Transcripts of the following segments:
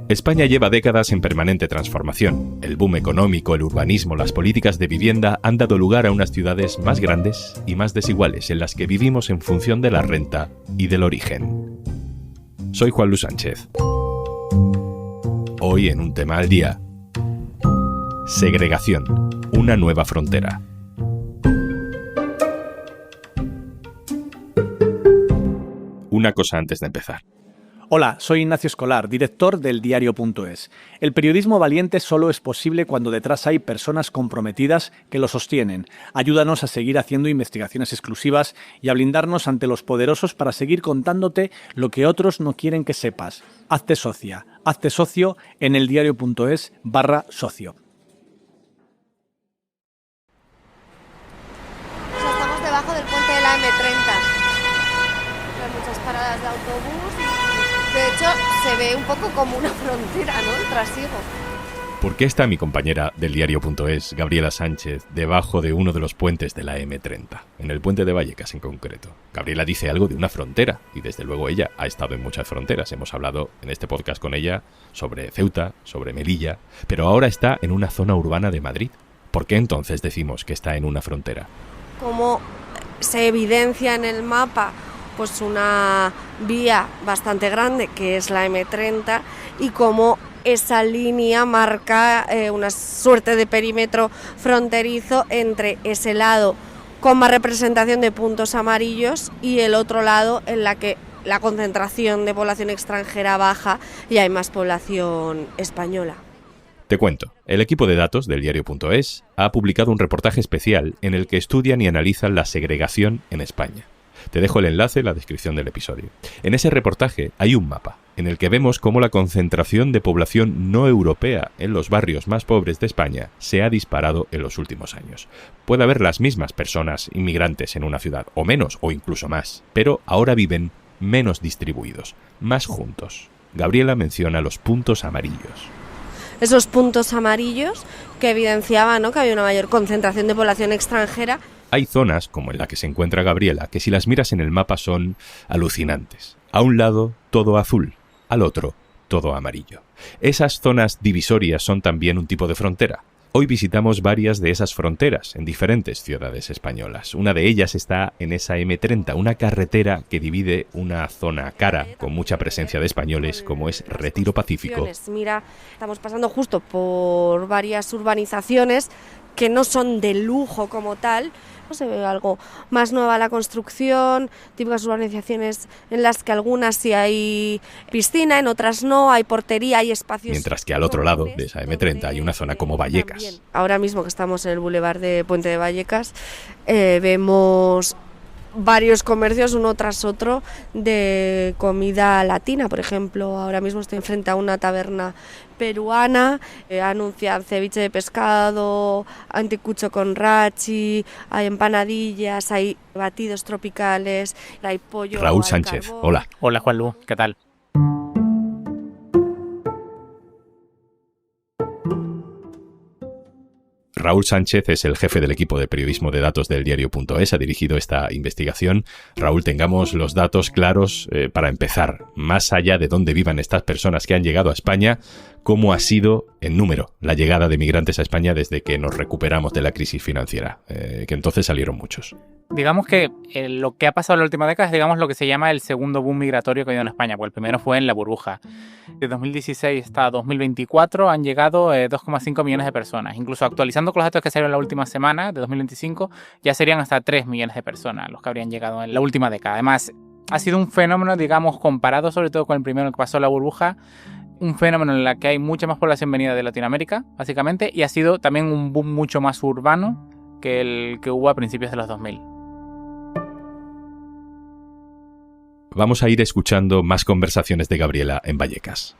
España lleva décadas en permanente transformación. El boom económico, el urbanismo, las políticas de vivienda han dado lugar a unas ciudades más grandes y más desiguales en las que vivimos en función de la renta y del origen. Soy Juan Luis Sánchez. Hoy en Un Tema al Día: segregación, una nueva frontera. Una cosa antes de empezar. Hola, soy Ignacio Escolar, director del diario.es. El periodismo valiente solo es posible cuando detrás hay personas comprometidas que lo sostienen. Ayúdanos a seguir haciendo investigaciones exclusivas y a blindarnos ante los poderosos para seguir contándote lo que otros no quieren que sepas. Hazte socia, hazte socio en eldiario.es/socio. Estamos debajo del puente de la M30. Hay muchas paradas de autobús y... De hecho, se ve un poco como una frontera, ¿no? El trasiego. ¿Por qué está mi compañera del diario.es, Gabriela Sánchez, debajo de uno de los puentes de la M30? En el puente de Vallecas en concreto. Gabriela dice algo de una frontera, y desde luego ella ha estado en muchas fronteras. Hemos hablado en este podcast con ella sobre Ceuta, sobre Melilla, pero ahora está en una zona urbana de Madrid. ¿Por qué entonces decimos que está en una frontera? Como se evidencia en el mapa, pues una vía bastante grande que es la M30 y como esa línea marca una suerte de perímetro fronterizo entre ese lado con más representación de puntos amarillos y el otro lado en la que la concentración de población extranjera baja y hay más población española. Te cuento, el equipo de datos del diario.es ha publicado un reportaje especial en el que estudian y analizan la segregación en España. Te dejo el enlace en la descripción del episodio. En ese reportaje hay un mapa en el que vemos cómo la concentración de población no europea en los barrios más pobres de España se ha disparado en los últimos años. Puede haber las mismas personas inmigrantes en una ciudad, o menos, o incluso más, pero ahora viven menos distribuidos, más juntos. Gabriela menciona los puntos amarillos. Esos puntos amarillos que evidenciaban, ¿no?, que había una mayor concentración de población extranjera. Hay zonas, como en la que se encuentra Gabriela, que si las miras en el mapa son alucinantes. A un lado, todo azul, al otro, todo amarillo. Esas zonas divisorias son también un tipo de frontera. Hoy visitamos varias de esas fronteras en diferentes ciudades españolas. Una de ellas está en esa M30, una carretera que divide una zona cara con mucha presencia de españoles, como es Retiro Pacífico. Mira, estamos pasando justo por varias urbanizaciones que no son de lujo como tal. Se ve algo más nueva la construcción, típicas urbanizaciones en las que algunas sí hay piscina, en otras no, hay portería, hay espacios. Mientras que al otro lado de esa M30 hay una zona como Vallecas. También. Ahora mismo que estamos en el bulevar de Puente de Vallecas, vemos varios comercios uno tras otro de comida latina. Por ejemplo, ahora mismo estoy enfrente a una taberna peruana, anuncian ceviche de pescado, anticucho con rachi, hay empanadillas, hay batidos tropicales, hay pollo. Raúl Sánchez, carbón. hola. Hola Juan Lu, ¿qué tal? Raúl Sánchez es el jefe del equipo de periodismo de datos del diario.es, ha dirigido esta investigación. Raúl, tengamos los datos claros para empezar. Más allá de dónde vivan estas personas que han llegado a España, ¿cómo ha sido en número la llegada de migrantes a España desde que nos recuperamos de la crisis financiera? Que entonces salieron muchos. Digamos que lo que ha pasado en la última década es, digamos, lo que se llama el segundo boom migratorio que ha habido en España, porque el primero fue en la burbuja. De 2016 hasta 2024 han llegado 2,5 millones de personas. Incluso actualizando con los datos que salieron la última semana, de 2025, ya serían hasta 3 millones de personas los que habrían llegado en la última década. Además, ha sido un fenómeno, digamos, comparado sobre todo con el primero que pasó la burbuja, un fenómeno en el que hay mucha más población venida de Latinoamérica, básicamente, y ha sido también un boom mucho más urbano que el que hubo a principios de los 2000. Vamos a ir escuchando más conversaciones de Gabriela en Vallecas.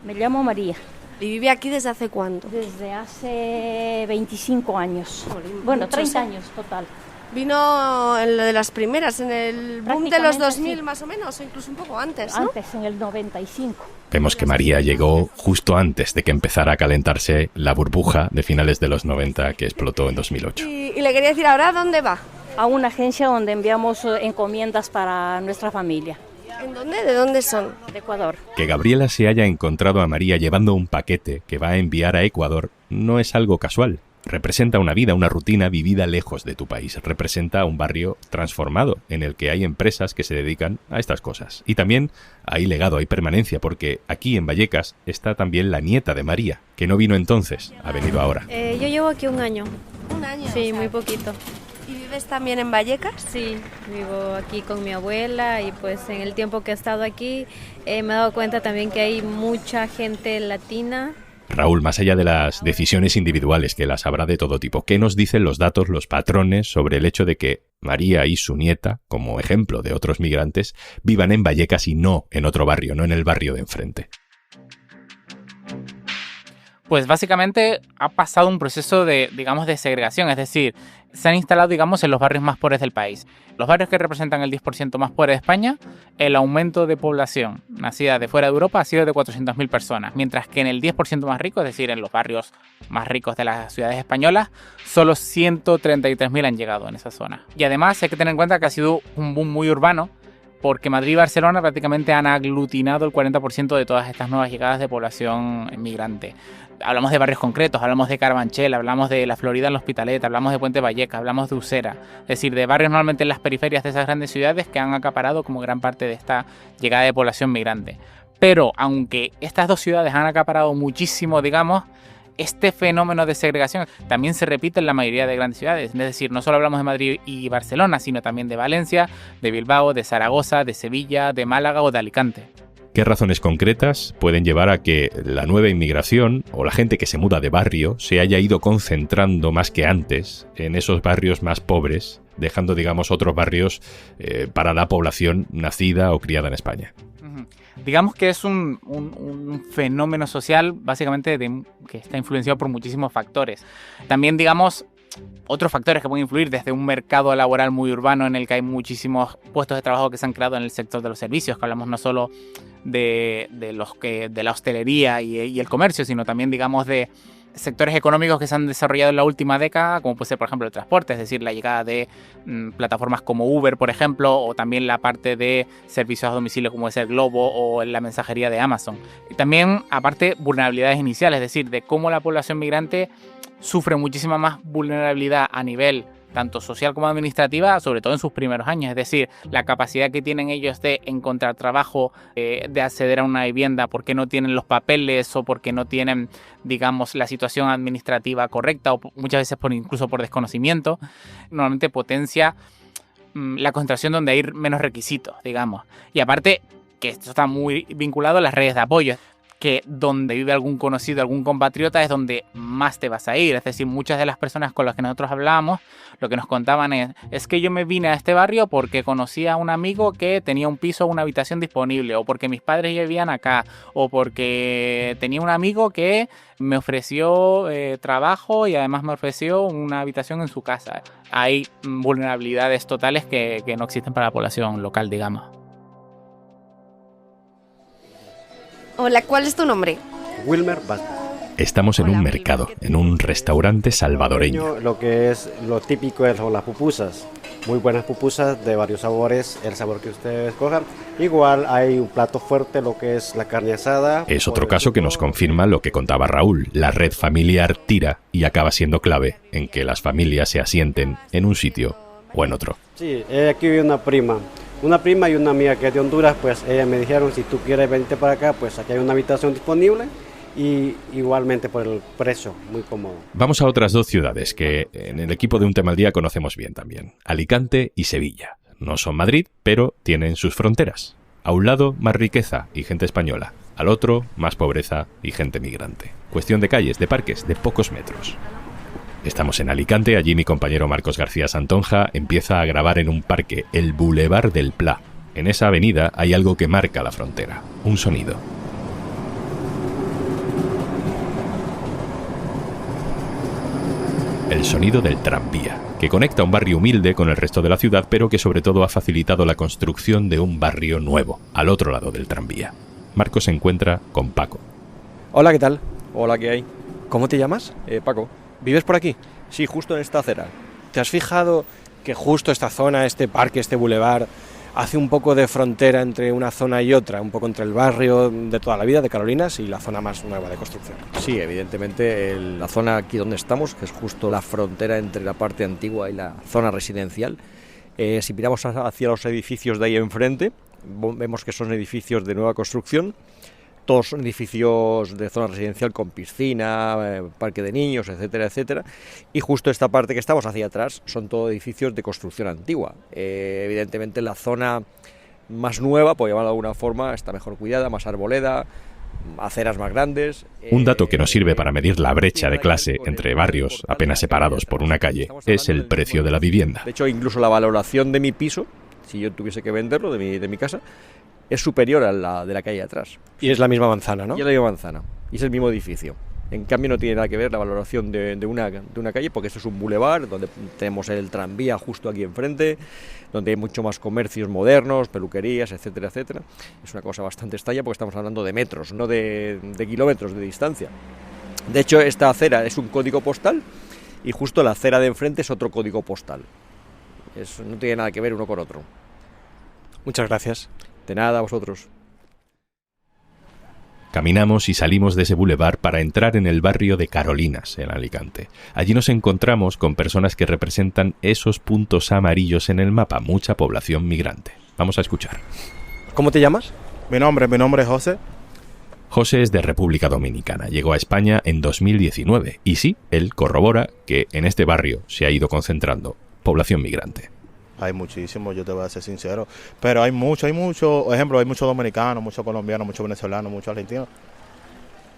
Me llamo María. ¿Y vive aquí desde hace cuánto? Desde hace 25 años. Bueno, 30 años total. Vino en lo de las primeras, en el boom de los 2000 sí. Más o menos, o incluso un poco antes, ¿no? Antes, en el 95. Vemos que María llegó justo antes de que empezara a calentarse la burbuja de finales de los 90 que explotó en 2008. Y le quería decir, ¿ahora dónde va? A una agencia donde enviamos encomiendas para nuestra familia. ¿En dónde? ¿De dónde son? de Ecuador. Que Gabriela se haya encontrado a María llevando un paquete que va a enviar a Ecuador no es algo casual. Representa una vida, una rutina vivida lejos de tu país. Representa un barrio transformado en el que hay empresas que se dedican a estas cosas. Y también hay legado, hay permanencia, porque aquí en Vallecas está también la nieta de María, que no vino entonces, ha venido ahora. Yo llevo aquí un año. Un año. Sí, o sea, muy poquito. ¿Y vives también en Vallecas? Sí, vivo aquí con mi abuela y pues en el tiempo que he estado aquí me he dado cuenta también que hay mucha gente latina. Raúl, más allá de las decisiones individuales, que las habrá de todo tipo, ¿qué nos dicen los datos, los patrones sobre el hecho de que María y su nieta, como ejemplo de otros migrantes, vivan en Vallecas y no en otro barrio, no en el barrio de enfrente? Pues básicamente ha pasado un proceso de, digamos, de segregación, es decir, se han instalado, digamos, en los barrios más pobres del país. Los barrios que representan el 10% más pobre de España, el aumento de población nacida de fuera de Europa ha sido de 400.000 personas, mientras que en el 10% más rico, es decir, en los barrios más ricos de las ciudades españolas, solo 133.000 han llegado en esa zona. Y además hay que tener en cuenta que ha sido un boom muy urbano, porque Madrid y Barcelona prácticamente han aglutinado el 40% de todas estas nuevas llegadas de población migrante. Hablamos de barrios concretos, hablamos de Carabanchel, hablamos de La Florida en la Hospitalet, hablamos de Puente Vallecas, hablamos de Usera. Es decir, de barrios normalmente en las periferias de esas grandes ciudades que han acaparado como gran parte de esta llegada de población migrante. Pero aunque estas dos ciudades han acaparado muchísimo, digamos, este fenómeno de segregación también se repite en la mayoría de grandes ciudades. Es decir, no solo hablamos de Madrid y Barcelona, sino también de Valencia, de Bilbao, de Zaragoza, de Sevilla, de Málaga o de Alicante. ¿Qué razones concretas pueden llevar a que la nueva inmigración o la gente que se muda de barrio se haya ido concentrando más que antes en esos barrios más pobres, dejando, digamos, otros barrios para la población nacida o criada en España? Digamos que es un fenómeno social básicamente que está influenciado por muchísimos factores. También, digamos, otros factores que pueden influir, desde un mercado laboral muy urbano en el que hay muchísimos puestos de trabajo que se han creado en el sector de los servicios, que hablamos no solo de la hostelería y el comercio, sino también, digamos, de sectores económicos que se han desarrollado en la última década, como puede ser, por ejemplo, el transporte, es decir, la llegada de plataformas como Uber, por ejemplo, o también la parte de servicios a domicilio como puede ser Globo o la mensajería de Amazon. Y también, aparte, vulnerabilidades iniciales, es decir, de cómo la población migrante sufre muchísima más vulnerabilidad a nivel tanto social como administrativa, sobre todo en sus primeros años. Es decir, la capacidad que tienen ellos de encontrar trabajo, de acceder a una vivienda porque no tienen los papeles o porque no tienen, digamos, la situación administrativa correcta o muchas veces incluso por desconocimiento, normalmente potencia la concentración donde hay menos requisitos, digamos. Y aparte, que esto está muy vinculado a las redes de apoyo, que donde vive algún conocido, algún compatriota es donde más te vas a ir. Es decir, muchas de las personas con las que nosotros hablábamos, lo que nos contaban es que yo me vine a este barrio porque conocí a un amigo que tenía un piso o una habitación disponible, o porque mis padres vivían acá, o porque tenía un amigo que me ofreció trabajo y además me ofreció una habitación en su casa. Hay vulnerabilidades totales que no existen para la población local, digamos. Hola, ¿cuál es tu nombre? Wilmer Vázquez. Estamos en un mercado, en un restaurante salvadoreño. Lo que es lo típico son las pupusas. Muy buenas pupusas de varios sabores, el sabor que ustedes escojan. Igual hay un plato fuerte, lo que es la carne asada. Es otro caso que nos confirma lo que contaba Raúl. La red familiar tira y acaba siendo clave en que las familias se asienten en un sitio o en otro. Sí, aquí vive una prima y una amiga que es de Honduras, pues ellas me dijeron, si tú quieres venirte para acá, pues aquí hay una habitación disponible y igualmente por el precio, muy cómodo. Vamos a otras dos ciudades que en el equipo de Un Tema al Día conocemos bien también, Alicante y Sevilla. No son Madrid, pero tienen sus fronteras. A un lado, más riqueza y gente española. Al otro, más pobreza y gente migrante. Cuestión de calles, de parques, de pocos metros. Estamos en Alicante, allí mi compañero Marcos García Santonja empieza a grabar en un parque, el Boulevard del Pla. En esa avenida hay algo que marca la frontera, un sonido. El sonido del tranvía, que conecta un barrio humilde con el resto de la ciudad, pero que sobre todo ha facilitado la construcción de un barrio nuevo, al otro lado del tranvía. Marcos se encuentra con Paco. Hola, ¿qué tal? Hola, ¿qué hay? ¿Cómo te llamas? Paco. ¿Vives por aquí? Sí, justo en esta acera. ¿Te has fijado que justo esta zona, este parque, este bulevar, hace un poco de frontera entre una zona y otra, un poco entre el barrio de toda la vida de Carolinas y la zona más nueva de construcción. Sí, evidentemente la zona aquí donde estamos, que es justo la frontera entre la parte antigua y la zona residencial, si miramos hacia los edificios de ahí enfrente, vemos que son edificios de nueva construcción. Todos son edificios de zona residencial con piscina, parque de niños, etcétera, etcétera. Y justo esta parte que estamos hacia atrás son todos edificios de construcción antigua. Evidentemente la zona más nueva, por llamarlo de alguna forma, está mejor cuidada, más arboleda, aceras más grandes. Un dato que nos sirve para medir la brecha de clase entre barrios apenas separados por una calle es el precio de la vivienda. De hecho, incluso la valoración de mi piso, si yo tuviese que venderlo, de mi casa, es superior a la de la calle atrás. Y es la misma manzana, ¿no? Y es la misma manzana, y es el mismo edificio. En cambio no tiene nada que ver la valoración de una calle, porque esto es un bulevar, donde tenemos el tranvía justo aquí enfrente, donde hay mucho más comercios modernos, peluquerías, etcétera, etcétera. Es una cosa bastante extraña porque estamos hablando de metros, no de kilómetros de distancia. De hecho, esta acera es un código postal, y justo la acera de enfrente es otro código postal. No tiene nada que ver uno con otro. Muchas gracias. De nada, a vosotros. Caminamos y salimos de ese bulevar para entrar en el barrio de Carolinas, en Alicante. Allí nos encontramos con personas que representan esos puntos amarillos en el mapa, mucha población migrante. Vamos a escuchar. ¿Cómo te llamas? Mi nombre es José. José es de República Dominicana, llegó a España en 2019 y sí, él corrobora que en este barrio se ha ido concentrando población migrante. Hay muchísimo, yo te voy a ser sincero, pero hay mucho, por ejemplo, hay muchos dominicanos, muchos colombianos, muchos venezolanos, muchos argentinos.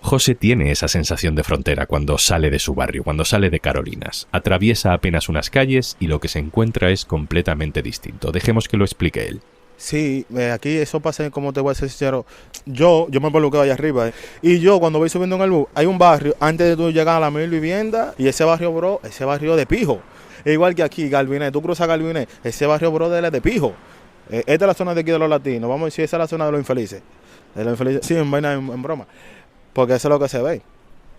José tiene esa sensación de frontera cuando sale de su barrio, cuando sale de Carolinas. Atraviesa apenas unas calles y lo que se encuentra es completamente distinto. Dejemos que lo explique él. Sí, aquí eso pasa, como te voy a ser sincero, yo me peluqueo allá arriba, y yo cuando voy subiendo en el bus, hay un barrio, antes de tú llegar a la 1000 viviendas, y ese barrio, bro, ese barrio de pijo. Igual que aquí, Galviné, tú cruzas Galviné, ese barrio, brother, es de pijo. Esta es la zona de aquí de los latinos, vamos a decir, esa es la zona de los infelices. Sí, en broma, porque eso es lo que se ve.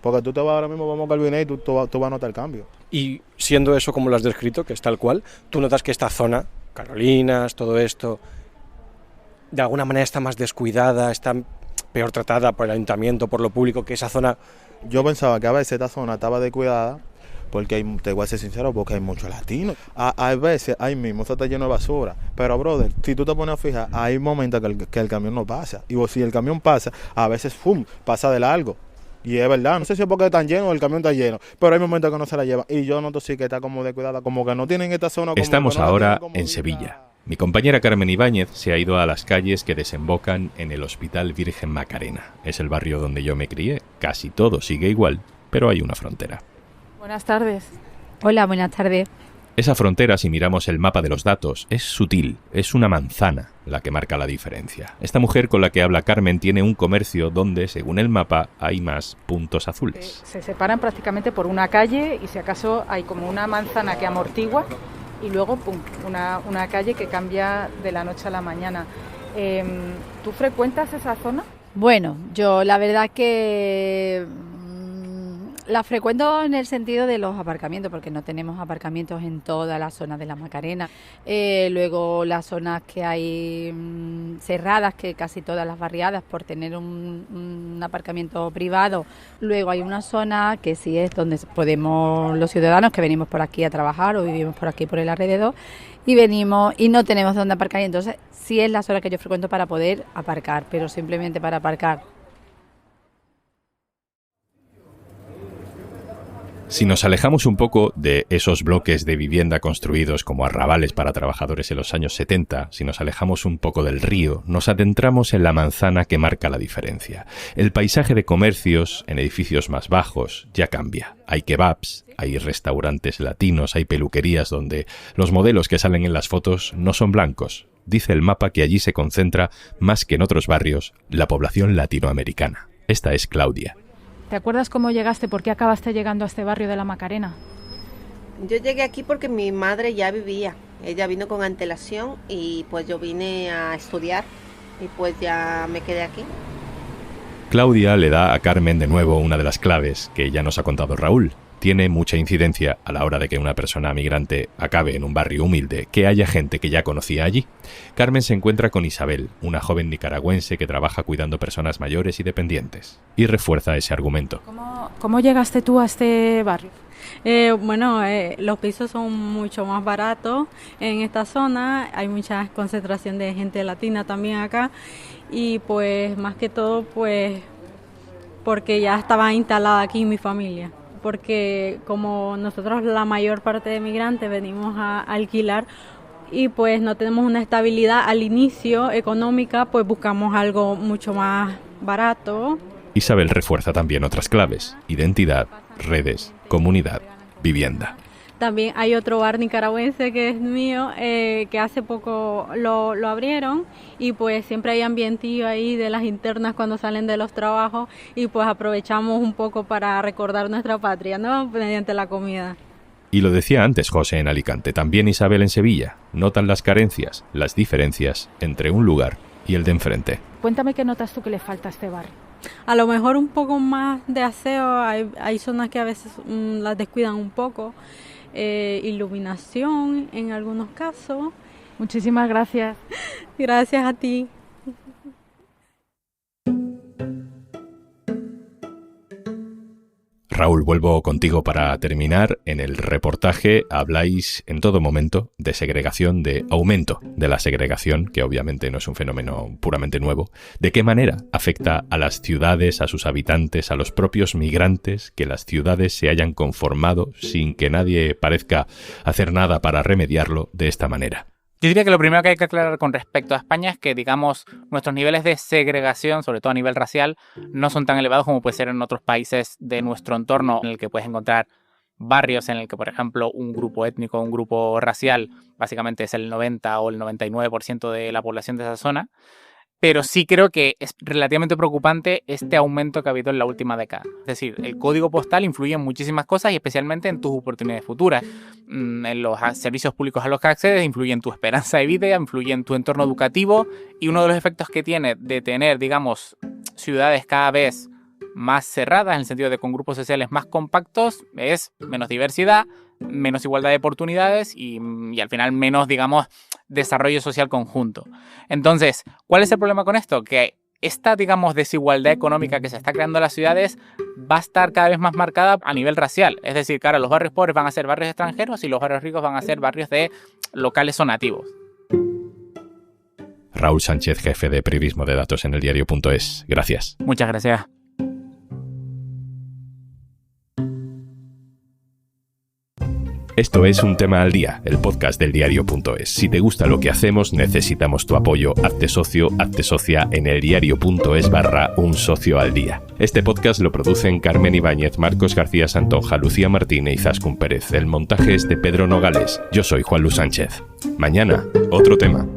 Porque tú te vas ahora mismo, vamos a Galviné y tú vas a notar el cambio. Y siendo eso como lo has descrito, que es tal cual, tú notas que esta zona, Carolinas, todo esto, de alguna manera está más descuidada, está peor tratada por el ayuntamiento, por lo público, que esa zona. Yo pensaba que a veces esta zona estaba descuidada, porque te voy a ser sincero, porque hay muchos latinos. A veces, ahí mismo, eso está lleno de basura. Pero, brother, si tú te pones a fijar, hay momentos que el camión no pasa. Y si el camión pasa, a veces, pasa de largo. Y es verdad, no sé si es porque están llenos o el camión está lleno, pero hay momentos que no se la llevan. Y yo noto sí que está como descuidada, como que no tienen esta zona. Como Estamos no ahora en Sevilla. Mi compañera Carmen Ibáñez se ha ido a las calles que desembocan en el Hospital Virgen Macarena. Es el barrio donde yo me crié. Casi todo sigue igual, pero hay una frontera. Buenas tardes. Hola, buenas tardes. Esa frontera, si miramos el mapa de los datos, es sutil, es una manzana la que marca la diferencia. Esta mujer con la que habla Carmen tiene un comercio donde, según el mapa, hay más puntos azules. Se separan prácticamente por una calle y si acaso hay como una manzana que amortigua y luego una calle que cambia de la noche a la mañana. ¿Tú frecuentas esa zona? Bueno, yo la verdad que la frecuento en el sentido de los aparcamientos, porque no tenemos aparcamientos en toda la zona de la Macarena. Luego las zonas que hay cerradas, que casi todas las barriadas, por tener un aparcamiento privado. Luego hay una zona que sí es donde podemos, los ciudadanos que venimos por aquí a trabajar o vivimos por aquí por el alrededor, y venimos y no tenemos dónde aparcar. Y entonces sí es la zona que yo frecuento para poder aparcar, pero simplemente para aparcar. Si nos alejamos un poco de esos bloques de vivienda construidos como arrabales para trabajadores en los años 70, si nos alejamos un poco del río, nos adentramos en la manzana que marca la diferencia. El paisaje de comercios en edificios más bajos ya cambia. Hay kebabs, hay restaurantes latinos, hay peluquerías donde los modelos que salen en las fotos no son blancos. Dice el mapa que allí se concentra, más que en otros barrios, la población latinoamericana. Esta es Claudia. ¿Te acuerdas cómo llegaste? ¿Por qué acabaste llegando a este barrio de la Macarena? Yo llegué aquí porque mi madre ya vivía. Ella vino con antelación y pues yo vine a estudiar y pues ya me quedé aquí. Claudia le da a Carmen de nuevo una de las claves que ya nos ha contado Raúl. Tiene mucha incidencia a la hora de que una persona migrante acabe en un barrio humilde que haya gente que ya conocía allí. Carmen se encuentra con Isabel, una joven nicaragüense que trabaja cuidando personas mayores y dependientes, y refuerza ese argumento. ¿Cómo llegaste tú a este barrio? Los pisos son mucho más baratos en esta zona, hay mucha concentración de gente latina también acá y pues más que todo pues porque ya estaba instalada aquí mi familia, porque como nosotros la mayor parte de migrantes venimos a alquilar y pues no tenemos una estabilidad al inicio económica, pues buscamos algo mucho más barato. Isabel refuerza también otras claves: identidad, redes, comunidad, vivienda. También hay otro bar nicaragüense que es mío, que hace poco lo abrieron y pues siempre hay ambientillo ahí de las internas cuando salen de los trabajos y pues aprovechamos un poco para recordar nuestra patria, ¿no? Mediante la comida. Y lo decía antes José en Alicante, también Isabel en Sevilla. Notan las carencias, las diferencias entre un lugar y el de enfrente. Cuéntame qué notas tú que le falta a este barrio. A lo mejor un poco más de aseo, hay zonas que a veces las descuidan un poco, iluminación en algunos casos. Muchísimas gracias. Gracias a ti. Raúl, vuelvo contigo para terminar. En el reportaje habláis en todo momento de segregación, de aumento de la segregación, que obviamente no es un fenómeno puramente nuevo. ¿De qué manera afecta a las ciudades, a sus habitantes, a los propios migrantes, que las ciudades se hayan conformado sin que nadie parezca hacer nada para remediarlo de esta manera? Yo diría que lo primero que hay que aclarar con respecto a España es que, digamos, nuestros niveles de segregación, sobre todo a nivel racial, no son tan elevados como puede ser en otros países de nuestro entorno, en el que puedes encontrar barrios en el que, por ejemplo, un grupo étnico, un grupo racial, básicamente es el 90 o el 99% de la población de esa zona. Pero sí creo que es relativamente preocupante este aumento que ha habido en la última década. Es decir, el código postal influye en muchísimas cosas y especialmente en tus oportunidades futuras. En los servicios públicos a los que accedes, influye en tu esperanza de vida, influye en tu entorno educativo, y uno de los efectos que tiene de tener, digamos, ciudades cada vez más cerradas, en el sentido de con grupos sociales más compactos, es menos diversidad, menos igualdad de oportunidades y al final menos, digamos, desarrollo social conjunto. Entonces, ¿cuál es el problema con esto? Que esta, digamos, desigualdad económica que se está creando en las ciudades va a estar cada vez más marcada a nivel racial. Es decir, que ahora los barrios pobres van a ser barrios extranjeros y los barrios ricos van a ser barrios de locales o nativos. Raúl Sánchez, jefe de periodismo de datos en eldiario.es. Gracias. Muchas gracias. Esto es Un Tema al Día, el podcast del diario.es. Si te gusta lo que hacemos, necesitamos tu apoyo. Hazte socio, hazte socia en eldiario.es/un socio al día. Este podcast lo producen Carmen Ibáñez, Marcos García Santonja, Lucía Martínez y Zaskun Pérez. El montaje es de Pedro Nogales. Yo soy Juan Luis Sánchez. Mañana, otro tema.